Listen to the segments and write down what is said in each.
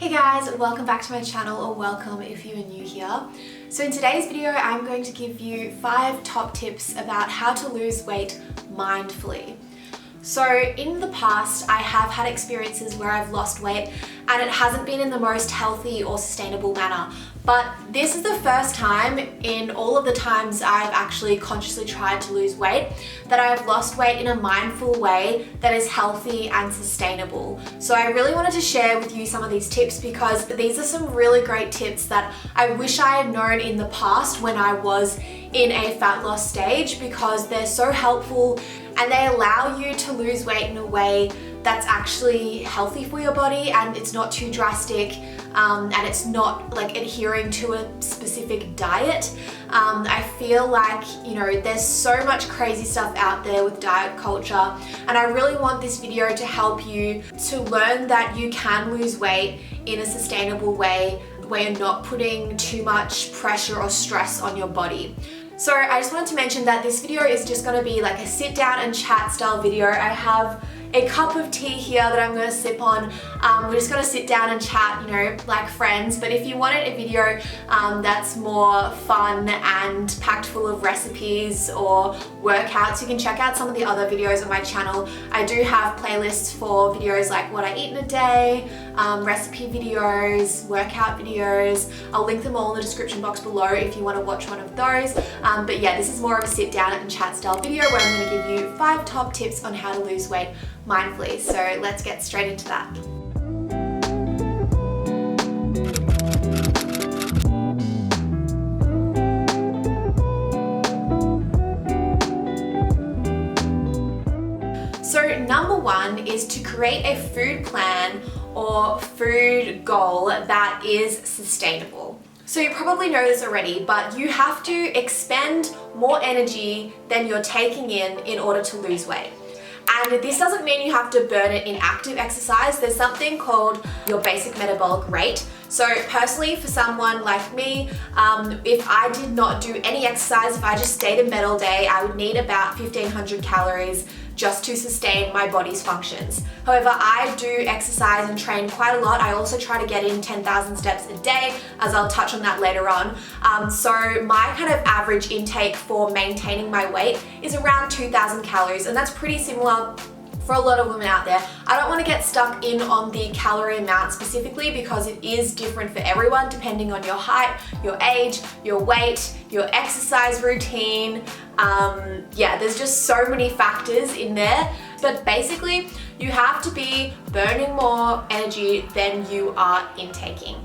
Hey guys, welcome back to my channel, or welcome if you are new here. So in today's video, I'm going to give you 5 top tips about how to lose weight mindfully. So in the past, I have had experiences where I've lost weight and it hasn't been in the most healthy or sustainable manner. But this is the first time in all of the times I've actually consciously tried to lose weight that I have lost weight in a mindful way that is healthy and sustainable. So I really wanted to share with you some of these tips because these are some really great tips that I wish I had known in the past when I was in a fat loss stage, because they're so helpful and they allow you to lose weight in a way that's actually healthy for your body, and it's not too drastic, and it's not like adhering to a specific diet. I feel like, there's so much crazy stuff out there with diet culture, and I really want this video to help you to learn that you can lose weight in a sustainable way where you're not putting too much pressure or stress on your body. So I just wanted to mention that this video is just going to be like a sit down and chat style video. I have a cup of tea here that I'm going to sip on. We're just going to sit down and chat, like friends. But if you wanted a video that's more fun and packed full of recipes or workouts, you can check out some of the other videos on my channel. I do have playlists for videos like what I eat in a day, recipe videos, workout videos. I'll link them all in the description box below if you want to watch one of those. But yeah, this is more of a sit down and chat style video where I'm going to give you 5 top tips on how to lose weight mindfully. So let's get straight into that. So number 1 is to create a food plan or food goal that is sustainable. So you probably know this already, but you have to expend more energy than you're taking in order to lose weight. And this doesn't mean you have to burn it in active exercise. There's something called your basic metabolic rate. So personally, for someone like me, if I did not do any exercise, if I just stayed in bed all day, I would need about 1,500 calories just to sustain my body's functions. However, I do exercise and train quite a lot. I also try to get in 10,000 steps a day, as I'll touch on that later on. So my kind of average intake for maintaining my weight is around 2,000 calories, and that's pretty similar for a lot of women out there. I don't want to get stuck in on the calorie amount specifically because it is different for everyone depending on your height, your age, your weight, your exercise routine. There's just so many factors in there. But basically, you have to be burning more energy than you are intaking.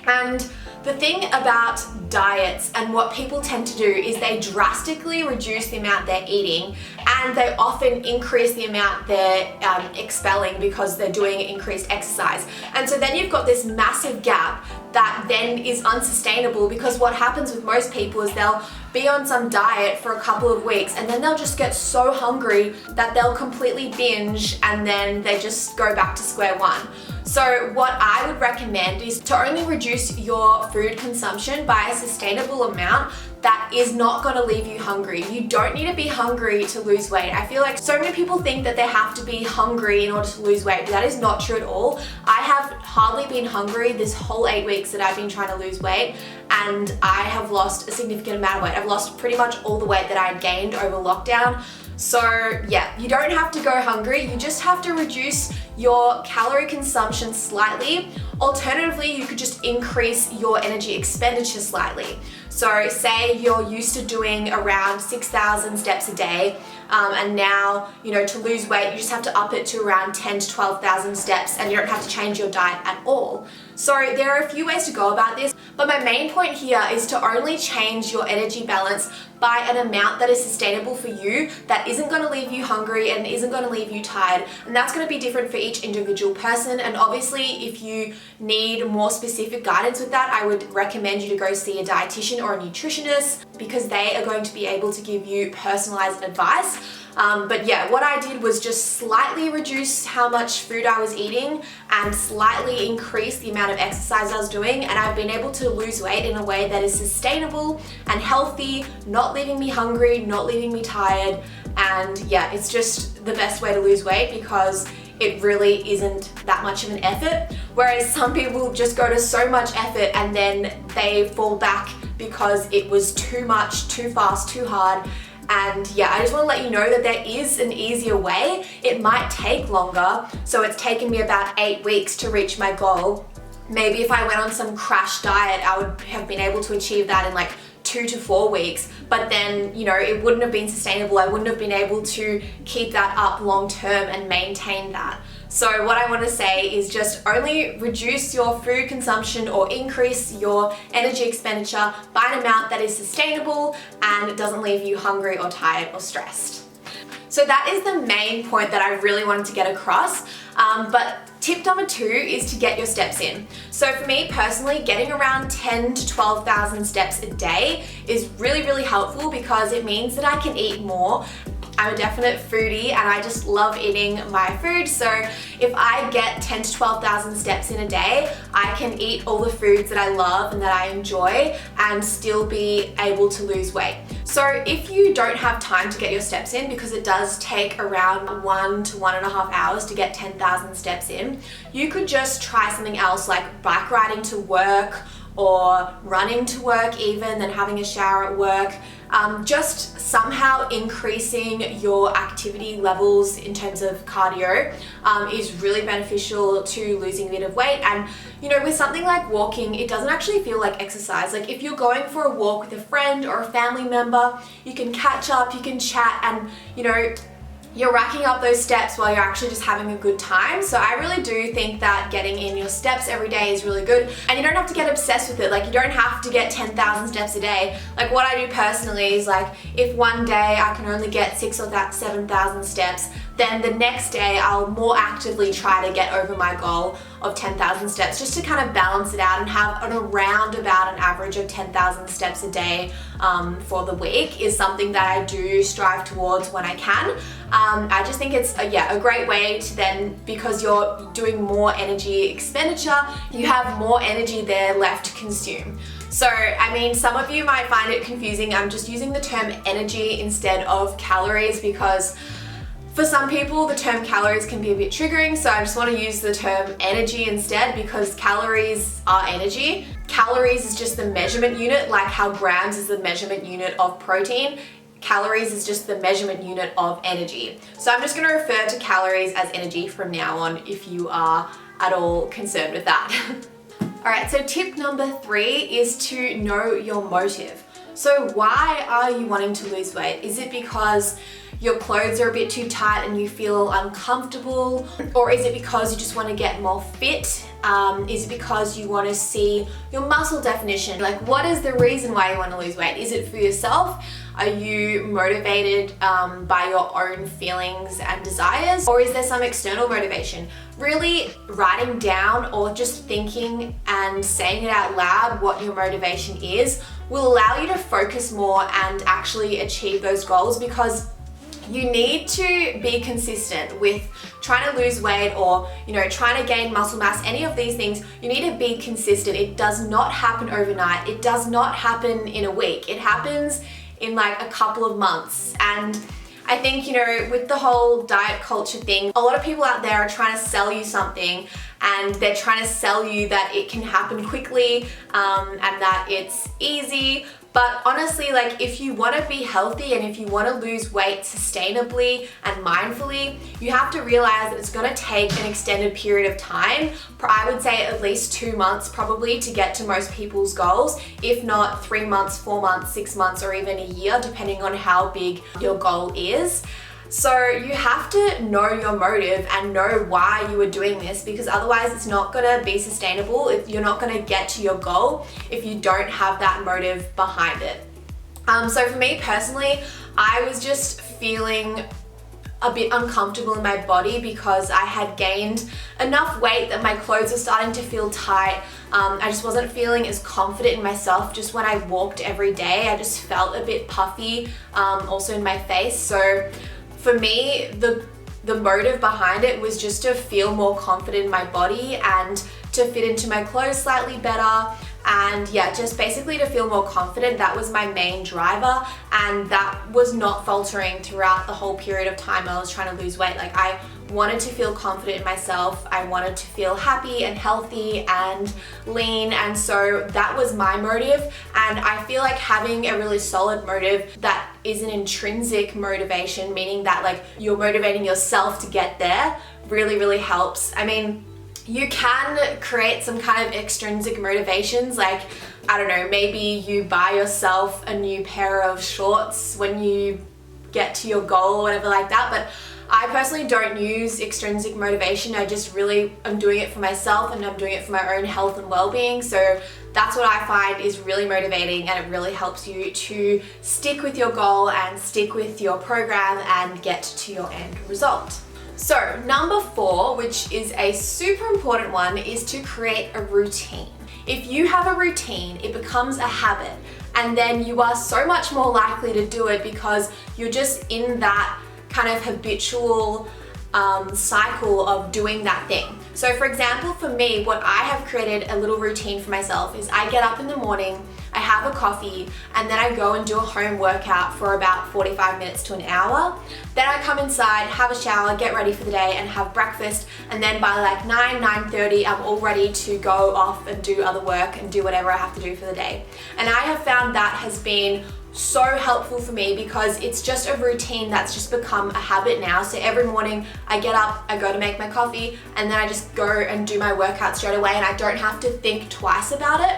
And the thing about diets and what people tend to do is they drastically reduce the amount they're eating, and they often increase the amount they're expelling because they're doing increased exercise. And so then you've got this massive gap that then is unsustainable, because what happens with most people is they'll be on some diet for a couple of weeks and then they'll just get so hungry that they'll completely binge, and then they just go back to square one. So what I would recommend is to only reduce your food consumption by a sustainable amount that is not going to leave you hungry. You don't need to be hungry to lose weight. I feel like so many people think that they have to be hungry in order to lose weight, but that is not true at all. I have hardly been hungry this whole 8 weeks that I've been trying to lose weight, and I have lost a significant amount of weight. I've lost pretty much all the weight that I had gained over lockdown. So yeah, you don't have to go hungry, you just have to reduce your calorie consumption slightly. Alternatively, you could just increase your energy expenditure slightly. So say you're used to doing around 6,000 steps a day, and now, to lose weight, you just have to up it to around 10 to 12,000 steps, and you don't have to change your diet at all. So there are a few ways to go about this, but my main point here is to only change your energy balance by an amount that is sustainable for you, that isn't going to leave you hungry and isn't going to leave you tired. And that's going to be different for each individual person. And obviously, if you need more specific guidance with that, I would recommend you to go see a dietitian or a nutritionist, because they are going to be able to give you personalized advice. But yeah, what I did was just slightly reduce how much food I was eating and slightly increase the amount of exercise I was doing, and I've been able to lose weight in a way that is sustainable and healthy, not leaving me hungry, not leaving me tired. And yeah, it's just the best way to lose weight because it really isn't that much of an effort. Whereas some people just go to so much effort and then they fall back because it was too much, too fast, too hard. And yeah, I just want to let you know that there is an easier way. It might take longer. So it's taken me about 8 weeks to reach my goal. Maybe if I went on some crash diet, I would have been able to achieve that in like 2 to 4 weeks, but then, you know, it wouldn't have been sustainable. I wouldn't have been able to keep that up long term and maintain that. So what I want to say is just only reduce your food consumption or increase your energy expenditure by an amount that is sustainable and doesn't leave you hungry or tired or stressed. So that is the main point that I really wanted to get across. But tip number 2 is to get your steps in. So for me personally, getting around 10 to 12,000 steps a day is really, really helpful because it means that I can eat more. I'm a definite foodie and I just love eating my food. So if I get 10 to 12,000 steps in a day, I can eat all the foods that I love and that I enjoy and still be able to lose weight. So if you don't have time to get your steps in, because it does take around 1 to 1.5 hours to get 10,000 steps in, you could just try something else like bike riding to work or running to work even, then having a shower at work. Just somehow increasing your activity levels in terms of cardio is really beneficial to losing a bit of weight. And you know, with something like walking, it doesn't actually feel like exercise. Like if you're going for a walk with a friend or a family member, you can catch up, you can chat, and you know, you're racking up those steps while you're actually just having a good time. So I really do think that getting in your steps every day is really good. And you don't have to get obsessed with it. Like you don't have to get 10,000 steps a day. Like what I do personally is like, if one day I can only get 6,000 or 7,000 steps, then the next day I'll more actively try to get over my goal of 10,000 steps, just to kind of balance it out and have an around about an average of 10,000 steps a day for the week is something that I do strive towards when I can. I just think it's a great way to then, because you're doing more energy expenditure, you have more energy there left to consume. So, I mean, some of you might find it confusing. I'm just using the term energy instead of calories because for some people, the term calories can be a bit triggering, so I just want to use the term energy instead because calories are energy. Calories is just the measurement unit, like how grams is the measurement unit of protein. Calories is just the measurement unit of energy. So I'm just going to refer to calories as energy from now on if you are at all concerned with that. Alright, so tip number 3 is to know your motive. So why are you wanting to lose weight? Is it because your clothes are a bit too tight and you feel uncomfortable? Or is it because you just want to get more fit? Is it because you want to see your muscle definition? Like, what is the reason why you want to lose weight? Is it for yourself? Are you motivated by your own feelings and desires? Or is there some external motivation? Really writing down or just thinking and saying it out loud what your motivation is will allow you to focus more and actually achieve those goals, because you need to be consistent with trying to lose weight or, you know, trying to gain muscle mass. Any of these things, you need to be consistent. It does not happen overnight. It does not happen in a week. It happens in like a couple of months. And I think, you know, with the whole diet culture thing, a lot of people out there are trying to sell you something, and they're trying to sell you that it can happen quickly and that it's easy. But honestly, like if you want to be healthy and if you want to lose weight sustainably and mindfully, you have to realize that it's going to take an extended period of time. I would say at least 2 months probably to get to most people's goals, if not 3 months, 4 months, 6 months, or even a year, depending on how big your goal is. So you have to know your motive and know why you are doing this, because otherwise it's not going to be sustainable. If you're not going to get to your goal if you don't have that motive behind it. So for me personally, I was just feeling a bit uncomfortable in my body because I had gained enough weight that my clothes were starting to feel tight. I just wasn't feeling as confident in myself. Just when I walked every day, I just felt a bit puffy, also in my face. So for me, the motive behind it was just to feel more confident in my body and to fit into my clothes slightly better and yeah, just basically to feel more confident. That was my main driver, and that was not faltering throughout the whole period of time I was trying to lose weight. Like, I wanted to feel confident in myself. I wanted to feel happy and healthy and lean, and so that was my motive. And I feel like having a really solid motive that is an intrinsic motivation, meaning that like you're motivating yourself to get there, really helps. I mean, you can create some kind of extrinsic motivations, like, I don't know, maybe you buy yourself a new pair of shorts when you get to your goal or whatever like that, but I personally don't use extrinsic motivation. I just really am doing it for myself, and I'm doing it for my own health and well-being. So that's what I find is really motivating, and it really helps you to stick with your goal and stick with your program and get to your end result. So number 4, which is a super important one, is to create a routine. If you have a routine, it becomes a habit, and then you are so much more likely to do it because you're just in that kind of habitual cycle of doing that thing. So for example, for me, what I have created a little routine for myself is I get up in the morning, I have a coffee, and then I go and do a home workout for about 45 minutes to an hour. Then I come inside, have a shower, get ready for the day, and have breakfast, and then by like 9:30 I'm all ready to go off and do other work and do whatever I have to do for the day. And I have found that has been so helpful for me because it's just a routine that's just become a habit now. So every morning I get up, I go to make my coffee, and then I just go and do my workout straight away, and I don't have to think twice about it.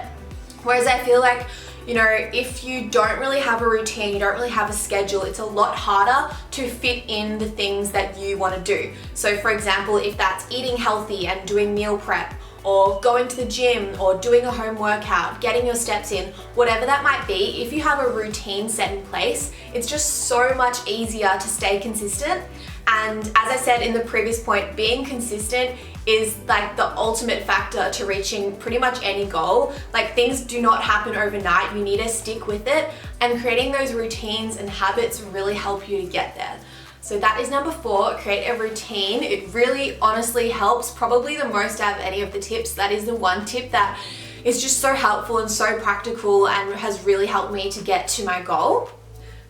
Whereas I feel like, you know, if you don't really have a routine, you don't really have a schedule, it's a lot harder to fit in the things that you want to do. So for example, if that's eating healthy and doing meal prep, or going to the gym, or doing a home workout, getting your steps in, whatever that might be, if you have a routine set in place, it's just so much easier to stay consistent. And as I said in the previous point, being consistent is like the ultimate factor to reaching pretty much any goal. Like, things do not happen overnight, you need to stick with it, and creating those routines and habits really help you to get there. So that is number 4, create a routine. It really honestly helps, probably the most out of any of the tips. That is the one tip that is just so helpful and so practical and has really helped me to get to my goal.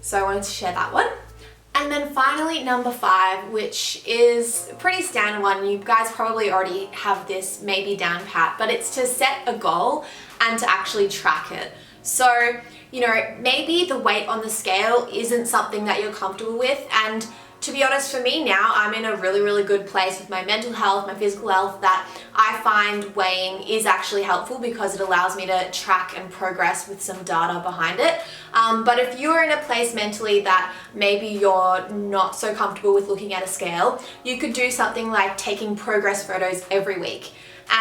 So I wanted to share that one. And then finally, number 5, which is a pretty standard one. You guys probably already have this maybe down pat, but it's to set a goal and to actually track it. So, you know, maybe the weight on the scale isn't something that you're comfortable with, and to be honest, for me now, I'm in a really good place with my mental health, my physical health, that I find weighing is actually helpful because it allows me to track and progress with some data behind it. But if you're in a place mentally that maybe you're not so comfortable with looking at a scale, you could do something like taking progress photos every week.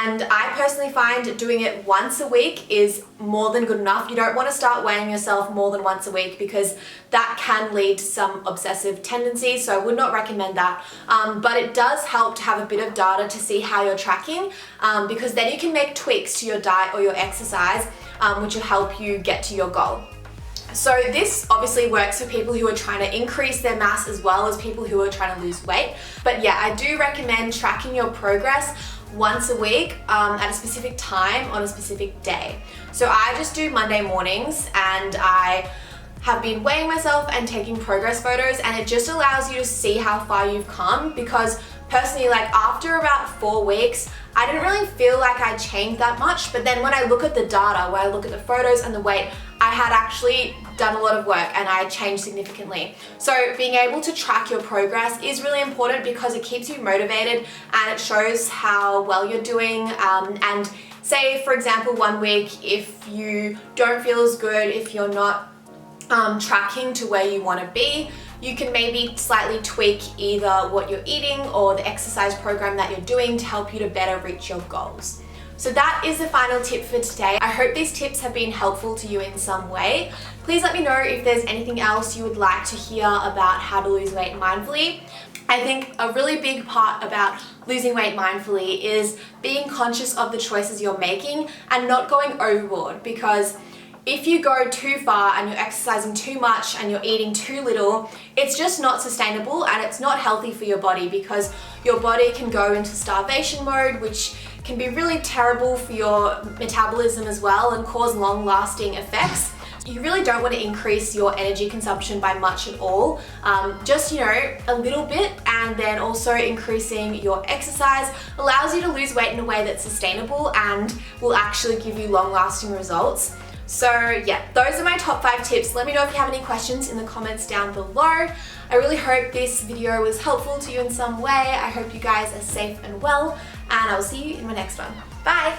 And I personally find doing it once a week is more than good enough. You don't want to start weighing yourself more than once a week because that can lead to some obsessive tendencies, so I would not recommend that. But it does help to have a bit of data to see how you're tracking, because then you can make tweaks to your diet or your exercise, which will help you get to your goal. So this obviously works for people who are trying to increase their mass as well as people who are trying to lose weight. But yeah, I do recommend tracking your progress once a week at a specific time on a specific day. So I just do Monday mornings, and I have been weighing myself and taking progress photos, and it just allows you to see how far you've come, because personally, like after about 4 weeks, I didn't really feel like I changed that much, but then when I look at the data, when I look at the photos and the weight, I had actually done a lot of work and I changed significantly. So being able to track your progress is really important because it keeps you motivated and it shows how well you're doing. And say, for example, 1 week, if you don't feel as good, if you're not tracking to where you want to be, you can maybe slightly tweak either what you're eating or the exercise program that you're doing to help you to better reach your goals. So that is the final tip for today. I hope these tips have been helpful to you in some way. Please let me know if there's anything else you would like to hear about how to lose weight mindfully. I think a really big part about losing weight mindfully is being conscious of the choices you're making and not going overboard, because if you go too far and you're exercising too much and you're eating too little, it's just not sustainable and it's not healthy for your body, because your body can go into starvation mode, which can be really terrible for your metabolism as well and cause long-lasting effects. You really don't want to increase your energy consumption by much at all. Just, a little bit, and then also increasing your exercise allows you to lose weight in a way that's sustainable and will actually give you long-lasting results. So yeah, those are my top 5 tips. Let me know if you have any questions in the comments down below. I really hope this video was helpful to you in some way. I hope you guys are safe and well, and I will see you in my next one. Bye!